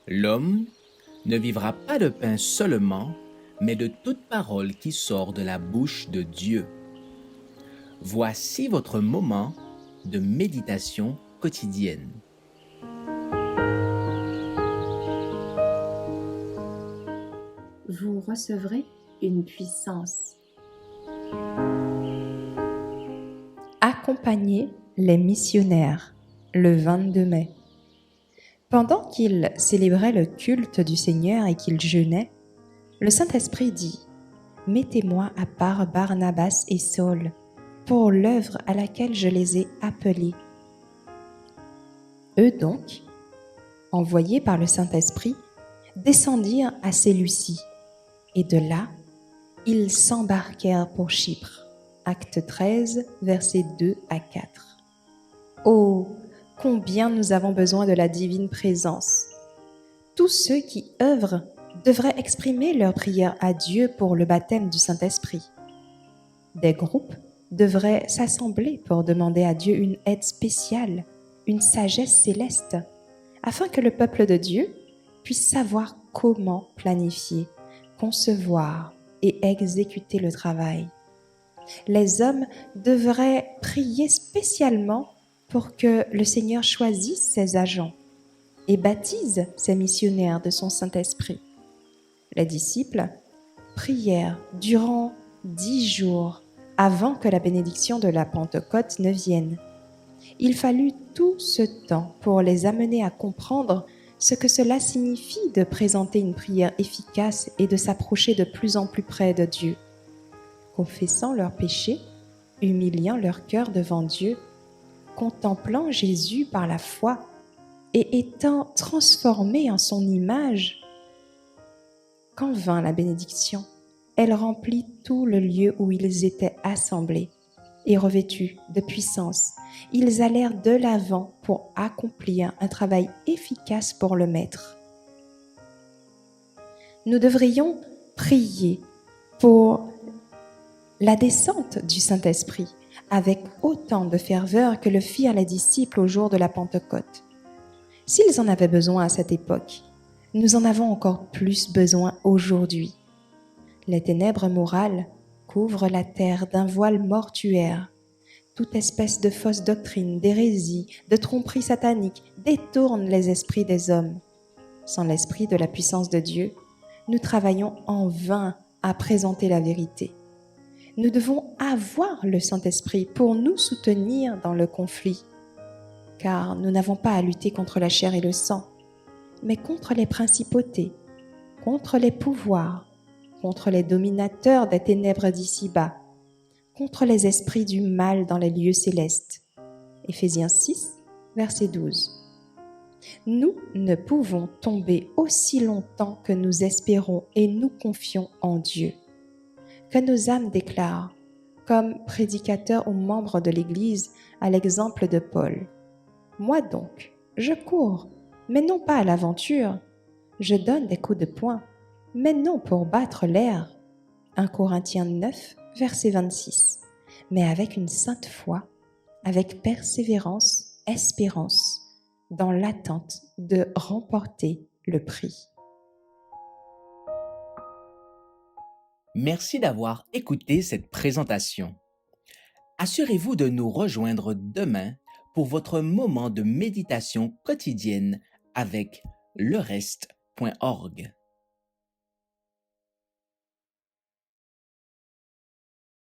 L'homme ne vivra pas de pain seulement, mais de toute parole qui sort de la bouche de Dieu. Voici votre moment de méditation quotidienne. Vous recevrez une puissance. Accompagner les missionnaires le 22 mai. Pendant qu'ils célébraient le culte du Seigneur et qu'ils jeûnaient, le Saint-Esprit dit « Mettez-moi à part Barnabas et Saul pour l'œuvre à laquelle je les ai appelés. » Eux donc, envoyés par le Saint-Esprit, descendirent à Séleucie, et de là, ils s'embarquèrent pour Chypre. Acte 13, versets 2 à 4. Oh, combien nous avons besoin de la divine présence! Tous ceux qui œuvrent devraient exprimer leur prière à Dieu pour le baptême du Saint-Esprit. Des groupes devraient s'assembler pour demander à Dieu une aide spéciale, une sagesse céleste, afin que le peuple de Dieu puisse savoir comment planifier, concevoir et exécuter le travail. Les hommes devraient prier spécialement pour que le Seigneur choisisse ses agents et baptise ses missionnaires de son Saint-Esprit. Les disciples prièrent durant 10 jours avant que la bénédiction de la Pentecôte ne vienne. Il fallut tout ce temps pour les amener à comprendre ce que cela signifie de présenter une prière efficace et de s'approcher de plus en plus près de Dieu. Confessant leurs péchés, humiliant leur cœur devant Dieu, contemplant Jésus par la foi et étant transformés en son image, quand vint la bénédiction, elle remplit tout le lieu où ils étaient assemblés, et revêtus de puissance, ils allèrent de l'avant pour accomplir un travail efficace pour le Maître. Nous devrions prier pour la descente du Saint-Esprit avec autant de ferveur que le firent les disciples au jour de la Pentecôte. S'ils en avaient besoin à cette époque, nous en avons encore plus besoin aujourd'hui. Les ténèbres morales couvrent la terre d'un voile mortuaire. Toute espèce de fausse doctrine, d'hérésie, de tromperie satanique détourne les esprits des hommes. Sans l'esprit de la puissance de Dieu, nous travaillons en vain à présenter la vérité. Nous devons avoir le Saint-Esprit pour nous soutenir dans le conflit, car nous n'avons pas à lutter contre la chair et le sang, mais contre les principautés, contre les pouvoirs, contre les dominateurs des ténèbres d'ici-bas, contre les esprits du mal dans les lieux célestes. Éphésiens 6, verset 12. Nous ne pouvons tomber aussi longtemps que nous espérons et nous confions en Dieu. Que nos âmes déclarent, comme prédicateurs ou membres de l'Église, à l'exemple de Paul. Moi donc, je cours, mais non pas à l'aventure. Je donne des coups de poing, mais non pour battre l'air. 1 Corinthiens 9, verset 26. Mais avec une sainte foi, avec persévérance, espérance, dans l'attente de remporter le prix. Merci d'avoir écouté cette présentation. Assurez-vous de nous rejoindre demain pour votre moment de méditation quotidienne avec lereste.org.